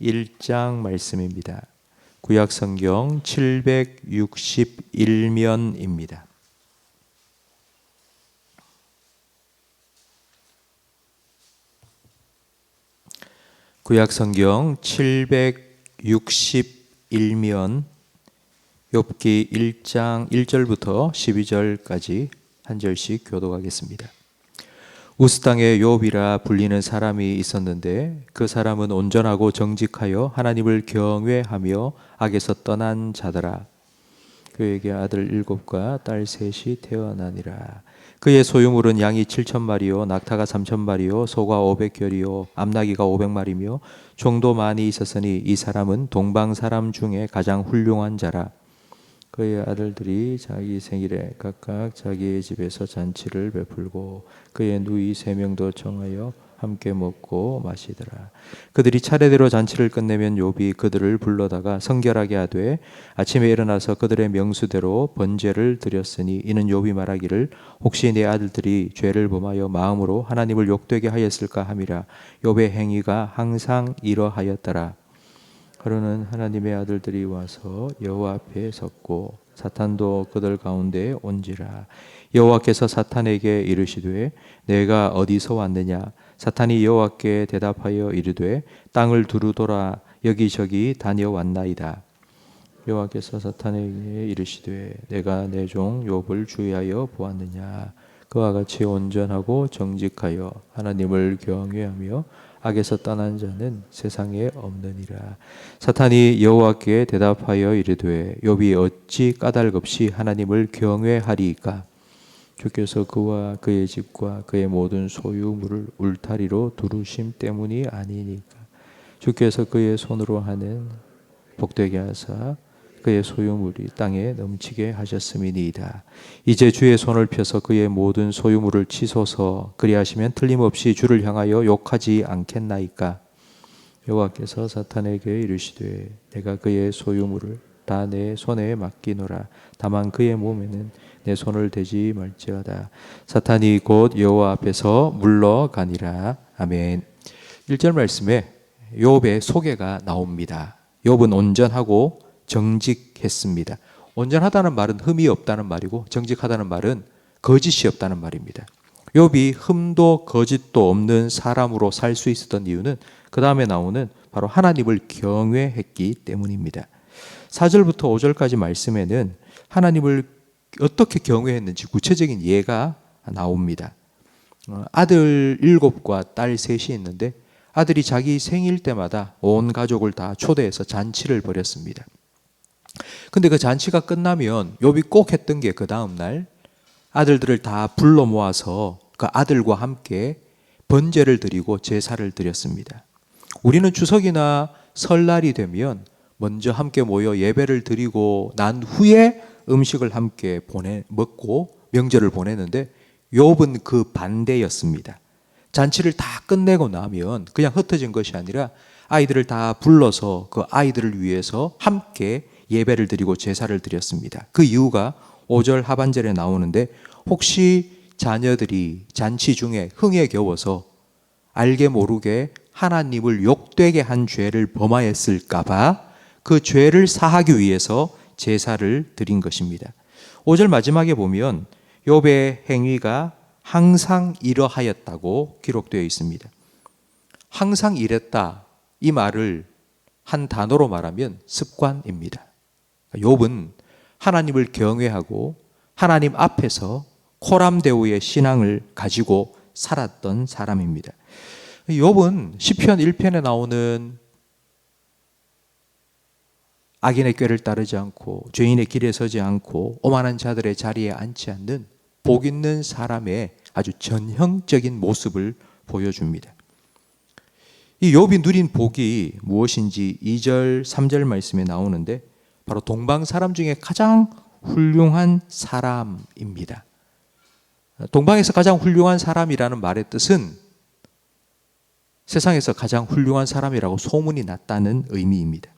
1장 말씀입니다. 구약성경 761면입니다. 구약성경 761면 욥기 1장 1절부터 12절까지 한 절씩 교독하겠습니다. 우스 땅에 욥이라 불리는 사람이 있었는데 그 사람은 온전하고 정직하여 하나님을 경외하며 악에서 떠난 자더라. 그에게 아들 7과 딸 3이 태어나니라. 그의 소유물은 양이 7,000마리요 낙타가 3,000마리요 소가 500결이요 암나귀가 500마리며 종도 많이 있었으니 이 사람은 동방 사람 중에 가장 훌륭한 자라. 그의 아들들이 자기 생일에 각각 자기의 집에서 잔치를 베풀고 그의 누이 3명도 정하여 함께 먹고 마시더라. 그들이 차례대로 잔치를 끝내면 욥이 그들을 불러다가 성결하게 하되 아침에 일어나서 그들의 명수대로 번제를 드렸으니 이는 욥이 말하기를 혹시 내 아들들이 죄를 범하여 마음으로 하나님을 욕되게 하였을까 함이라. 욥의 행위가 항상 이러하였더라. 하루는 하나님의 아들들이 와서 여호와 앞에 섰고 사탄도 그들 가운데 온지라. 여호와께서 사탄에게 이르시되 내가 어디서 왔느냐. 사탄이 여호와께 대답하여 이르되 땅을 두루돌아 여기저기 다녀왔나이다. 여호와께서 사탄에게 이르시되 내가 내 종 욥을 주의하여 보았느냐. 그와 같이 온전하고 정직하여 하나님을 경외하며 악에서 떠난 자는 세상에 없느니라. 사탄이 여호와께 대답하여 이르되 욥이 어찌 까닭없이 하나님을 경외하리이까. 주께서 그와 그의 집과 그의 모든 소유물을 울타리로 두르심 때문이 아니니까. 주께서 그의 손으로 하는 복되게 하사 그의 소유물이 땅에 넘치게 하셨음이니이다. 이제 주의 손을 펴서 그의 모든 소유물을 치소서. 그리하시면 틀림없이 주를 향하여 욕하지 않겠나이까. 여호와께서 사탄에게 이르시되 내가 그의 소유물을 다 내 손에 맡기노라. 다만 그의 몸에는 내 손을 대지 말지어다. 사탄이 곧 여호와 앞에서 물러가니라. 아멘. 1절 말씀에 욥의 소개가 나옵니다. 욥은 온전하고 정직했습니다. 온전하다는 말은 흠이 없다는 말이고 정직하다는 말은 거짓이 없다는 말입니다. 욥이 흠도 거짓도 없는 사람으로 살 수 있었던 이유는 그 다음에 나오는 바로 하나님을 경외했기 때문입니다. 4절부터 5절까지 말씀에는 하나님을 어떻게 경외했는지 구체적인 예가 나옵니다. 아들 7과 딸 3이 있는데 아들이 자기 생일 때마다 온 가족을 다 초대해서 잔치를 벌였습니다. 근데 그 잔치가 끝나면 욥이 꼭 했던 게 그 다음 날 아들들을 다 불러 모아서 그 아들과 함께 번제를 드리고 제사를 드렸습니다. 우리는 추석이나 설날이 되면 먼저 함께 모여 예배를 드리고 난 후에 음식을 함께 먹고 명절을 보내는데 욥은 그 반대였습니다. 잔치를 다 끝내고 나면 그냥 흩어진 것이 아니라 아이들을 다 불러서 그 아이들을 위해서 함께 예배를 드리고 제사를 드렸습니다. 그 이유가 5절 하반절에 나오는데 혹시 자녀들이 잔치 중에 흥에 겨워서 알게 모르게 하나님을 욕되게 한 죄를 범하였을까 봐 그 죄를 사하기 위해서 제사를 드린 것입니다. 5절 마지막에 보면 욥의 행위가 항상 이러하였다고 기록되어 있습니다. 항상 이랬다, 이 말을 한 단어로 말하면 습관입니다. 욥은 하나님을 경외하고 하나님 앞에서 코람데오의 신앙을 가지고 살았던 사람입니다. 욥은 시편 1편에 나오는 악인의 꾀를 따르지 않고 죄인의 길에 서지 않고 오만한 자들의 자리에 앉지 않는 복 있는 사람의 아주 전형적인 모습을 보여줍니다. 이 욥이 누린 복이 무엇인지 2절, 3절 말씀에 나오는데 바로 동방 사람 중에 가장 훌륭한 사람입니다. 동방에서 가장 훌륭한 사람이라는 말의 뜻은 세상에서 가장 훌륭한 사람이라고 소문이 났다는 의미입니다.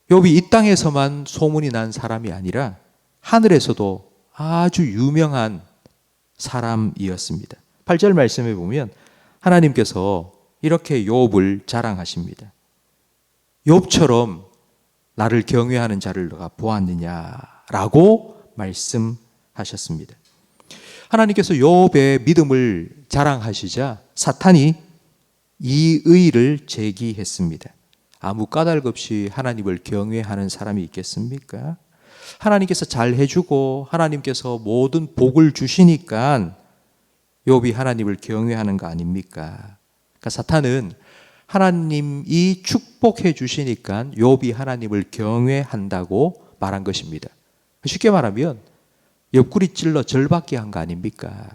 욥이 이 땅에서만 소문이 난 사람이 아니라 하늘에서도 아주 유명한 사람이었습니다. 8절 말씀에 보면 하나님께서 이렇게 욥을 자랑하십니다. 욥처럼 나를 경외하는 자를 너가 보았느냐라고 말씀하셨습니다. 하나님께서 욥의 믿음을 자랑하시자 사탄이 이 의의를 제기했습니다. 아무 까닭 없이 하나님을 경외하는 사람이 있겠습니까? 하나님께서 잘 해주고 하나님께서 모든 복을 주시니까 욥이 하나님을 경외하는 거 아닙니까? 그러니까 사탄은 하나님이 축복해 주시니까 욥이 하나님을 경외한다고 말한 것입니다. 쉽게 말하면 옆구리 찔러 절받게 한 거 아닙니까?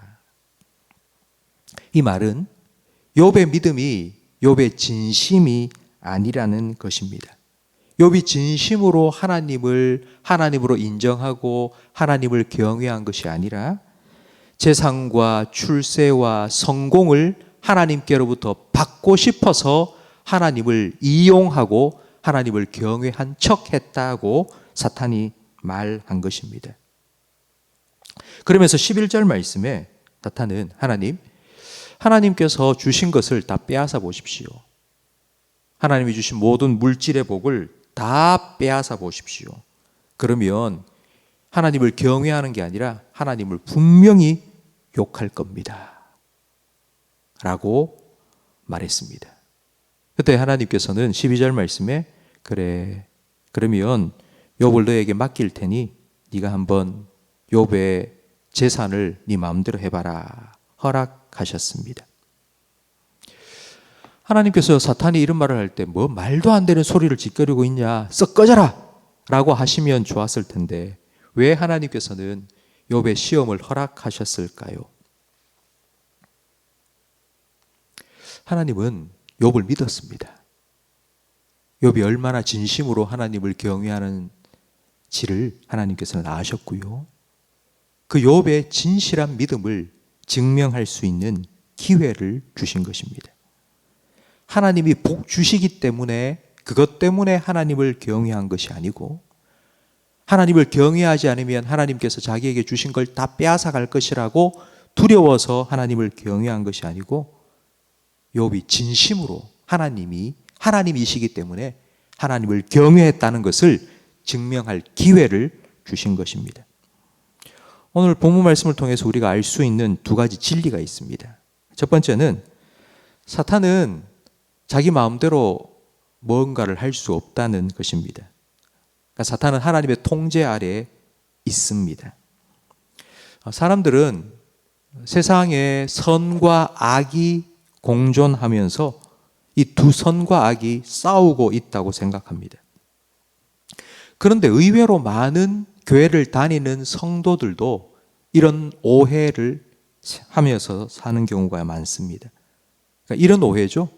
이 말은 욥의 믿음이 욥의 진심이 아니라는 것입니다. 욥이 진심으로 하나님을 하나님으로 인정하고 하나님을 경외한 것이 아니라 재산과 출세와 성공을 하나님께로부터 받고 싶어서 하나님을 이용하고 하나님을 경외한 척했다고 사탄이 말한 것입니다. 그러면서 11절 말씀에 사탄은 하나님께서 주신 것을 다 빼앗아 보십시오. 하나님이 주신 모든 물질의 복을 다 빼앗아 보십시오. 그러면 하나님을 경외하는 게 아니라 하나님을 분명히 욕할 겁니다. 라고 말했습니다. 그때 하나님께서는 12절 말씀에 그래, 그러면 욥을 너에게 맡길 테니 네가 한번 욥의 재산을 네 마음대로 해봐라 허락하셨습니다. 하나님께서 사탄이 이런 말을 할 때 뭐 말도 안 되는 소리를 짓거리고 있냐, 썩 꺼져라 라고 하시면 좋았을 텐데 왜 하나님께서는 욥의 시험을 허락하셨을까요? 하나님은 욥을 믿었습니다. 욥이 얼마나 진심으로 하나님을 경외하는지를 하나님께서는 아셨고요. 그 욥의 진실한 믿음을 증명할 수 있는 기회를 주신 것입니다. 하나님이 복 주시기 때문에 그것 때문에 하나님을 경외한 것이 아니고 하나님을 경외하지 않으면 하나님께서 자기에게 주신 걸 다 빼앗아 갈 것이라고 두려워서 하나님을 경외한 것이 아니고 욥이 진심으로 하나님이 하나님이시기 때문에 하나님을 경외했다는 것을 증명할 기회를 주신 것입니다. 오늘 본문 말씀을 통해서 우리가 알 수 있는 두 가지 진리가 있습니다. 첫 번째는 사탄은 자기 마음대로 뭔가를 할 수 없다는 것입니다. 그러니까 사탄은 하나님의 통제 아래에 있습니다. 사람들은 세상에 선과 악이 공존하면서 이 두 선과 악이 싸우고 있다고 생각합니다. 그런데 의외로 많은 교회를 다니는 성도들도 이런 오해를 하면서 사는 경우가 많습니다. 그러니까 이런 오해죠.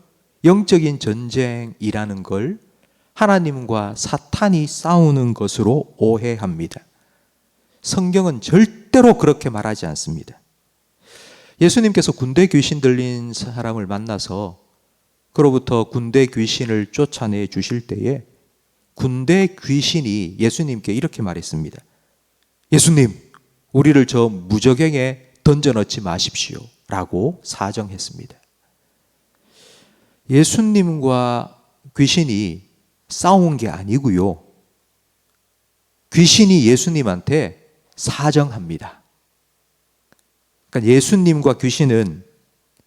영적인 전쟁이라는 걸 하나님과 사탄이 싸우는 것으로 오해합니다. 성경은 절대로 그렇게 말하지 않습니다. 예수님께서 군대 귀신 들린 사람을 만나서 그로부터 군대 귀신을 쫓아내 주실 때에 군대 귀신이 예수님께 이렇게 말했습니다. 예수님, 우리를 저 무저갱에 던져넣지 마십시오 라고 사정했습니다. 예수님과 귀신이 싸운 게 아니고요. 귀신이 예수님한테 사정합니다. 그러니까 예수님과 귀신은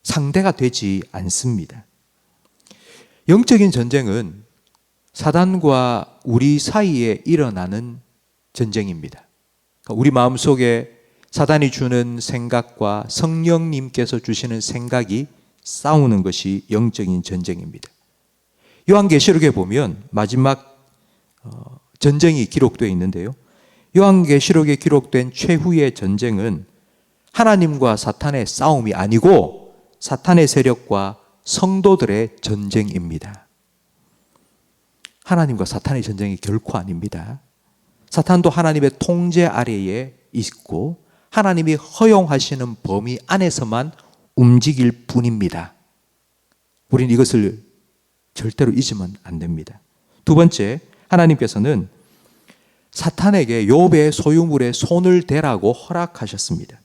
상대가 되지 않습니다. 영적인 전쟁은 사단과 우리 사이에 일어나는 전쟁입니다. 그러니까 우리 마음속에 사단이 주는 생각과 성령님께서 주시는 생각이 싸우는 것이 영적인 전쟁입니다. 요한계시록에 보면 마지막 전쟁이 기록되어 있는데요. 요한계시록에 기록된 최후의 전쟁은 하나님과 사탄의 싸움이 아니고 사탄의 세력과 성도들의 전쟁입니다. 하나님과 사탄의 전쟁이 결코 아닙니다. 사탄도 하나님의 통제 아래에 있고 하나님이 허용하시는 범위 안에서만 움직일 뿐입니다. 우리는 이것을 절대로 잊으면 안 됩니다. 두 번째, 하나님께서는 사탄에게 욥의 소유물에 손을 대라고 허락하셨습니다.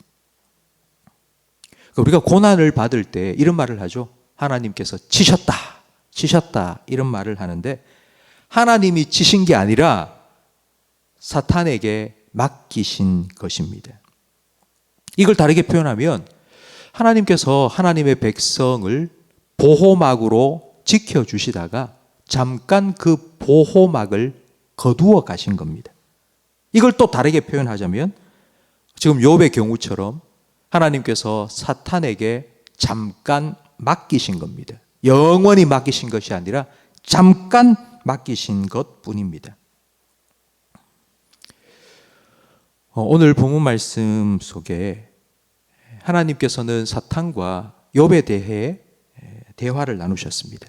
우리가 고난을 받을 때 이런 말을 하죠. 하나님께서 치셨다 이런 말을 하는데, 하나님이 치신 게 아니라 사탄에게 맡기신 것입니다. 이걸 다르게 표현하면 하나님께서 하나님의 백성을 보호막으로 지켜주시다가 잠깐 그 보호막을 거두어 가신 겁니다. 이걸 또 다르게 표현하자면 지금 욥의 경우처럼 하나님께서 사탄에게 잠깐 맡기신 겁니다. 영원히 맡기신 것이 아니라 잠깐 맡기신 것뿐입니다. 오늘 본문 말씀 속에 하나님께서는 사탄과 욥에 대해 대화를 나누셨습니다.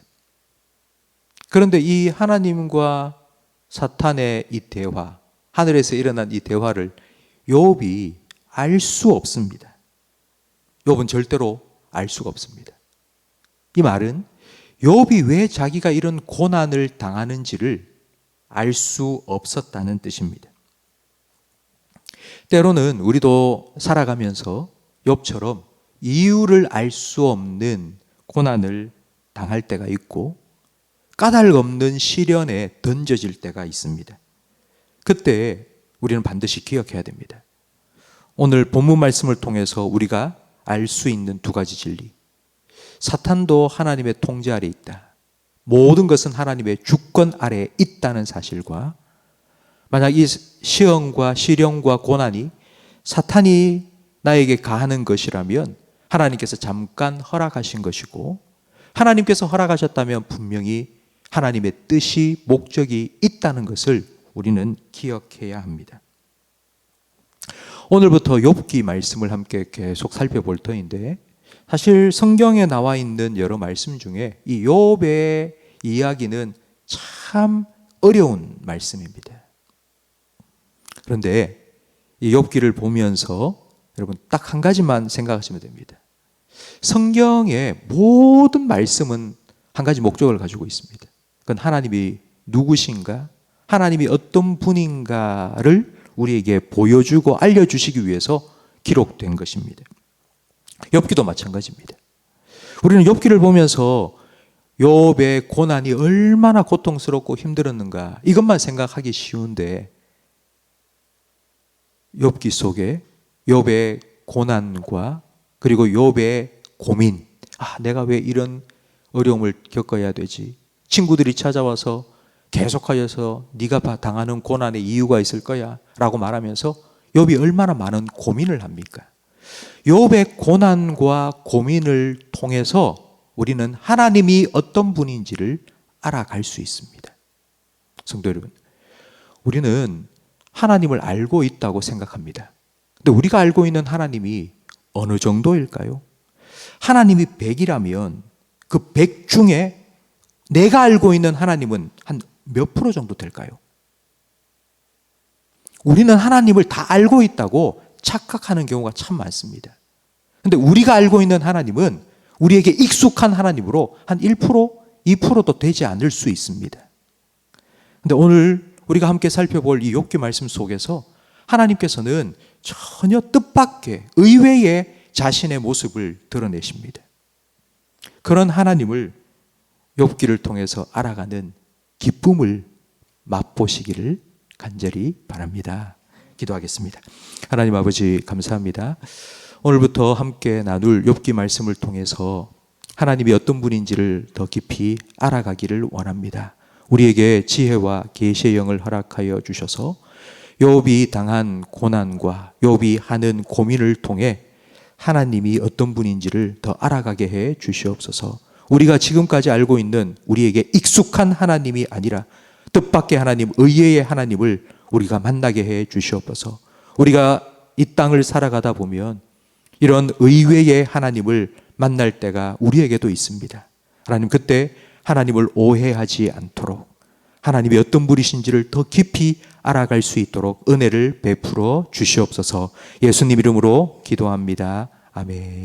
그런데 이 하나님과 사탄의 이 대화, 하늘에서 일어난 이 대화를 욥이 알 수 없습니다. 욥은 절대로 알 수가 없습니다. 이 말은 욥이 왜 자기가 이런 고난을 당하는지를 알 수 없었다는 뜻입니다. 때로는 우리도 살아가면서 욥처럼 이유를 알 수 없는 고난을 당할 때가 있고 까닭없는 시련에 던져질 때가 있습니다. 그때 우리는 반드시 기억해야 됩니다. 오늘 본문 말씀을 통해서 우리가 알 수 있는 두 가지 진리. 사탄도 하나님의 통제 아래 있다. 모든 것은 하나님의 주권 아래 있다는 사실과, 만약 이 시험과 시련과 고난이 사탄이 나에게 가하는 것이라면 하나님께서 잠깐 허락하신 것이고, 하나님께서 허락하셨다면 분명히 하나님의 뜻이, 목적이 있다는 것을 우리는 기억해야 합니다. 오늘부터 욥기 말씀을 함께 계속 살펴볼 터인데, 사실 성경에 나와 있는 여러 말씀 중에 이 욥의 이야기는 참 어려운 말씀입니다. 그런데 이 욥기를 보면서 여러분 딱 한 가지만 생각하시면 됩니다. 성경의 모든 말씀은 한 가지 목적을 가지고 있습니다. 그건 하나님이 누구신가, 하나님이 어떤 분인가를 우리에게 보여주고 알려주시기 위해서 기록된 것입니다. 욥기도 마찬가지입니다. 우리는 욥기를 보면서 욥의 고난이 얼마나 고통스럽고 힘들었는가 이것만 생각하기 쉬운데, 욥기 속에 욥의 고난과 그리고 욥의 고민, 내가 왜 이런 어려움을 겪어야 되지? 친구들이 찾아와서 계속하여서 네가 당하는 고난의 이유가 있을 거야 라고 말하면서 욥이 얼마나 많은 고민을 합니까? 욥의 고난과 고민을 통해서 우리는 하나님이 어떤 분인지를 알아갈 수 있습니다. 성도 여러분, 우리는 하나님을 알고 있다고 생각합니다. 근데 우리가 알고 있는 하나님이 어느 정도일까요? 하나님이 100이라면 그 100 중에 내가 알고 있는 하나님은 한 몇 프로 정도 될까요? 우리는 하나님을 다 알고 있다고 착각하는 경우가 참 많습니다. 그런데 우리가 알고 있는 하나님은 우리에게 익숙한 하나님으로 한 1%, 2%도 되지 않을 수 있습니다. 그런데 오늘 우리가 함께 살펴볼 이 욥기 말씀 속에서 하나님께서는 전혀 뜻밖의 의외의 자신의 모습을 드러내십니다. 그런 하나님을 욥기를 통해서 알아가는 기쁨을 맛보시기를 간절히 바랍니다. 기도하겠습니다. 하나님 아버지 감사합니다. 오늘부터 함께 나눌 욥기 말씀을 통해서 하나님이 어떤 분인지를 더 깊이 알아가기를 원합니다. 우리에게 지혜와 계시의 영을 허락하여 주셔서 욥이 당한 고난과 욥이 하는 고민을 통해 하나님이 어떤 분인지를 더 알아가게 해 주시옵소서. 우리가 지금까지 알고 있는 우리에게 익숙한 하나님이 아니라 뜻밖의 하나님, 의외의 하나님을 우리가 만나게 해 주시옵소서. 우리가 이 땅을 살아가다 보면 이런 의외의 하나님을 만날 때가 우리에게도 있습니다. 하나님, 그때 하나님을 오해하지 않도록 하나님이 어떤 분이신지를 더 깊이 알아갈 수 있도록 은혜를 베풀어 주시옵소서. 예수님 이름으로 기도합니다. 아멘.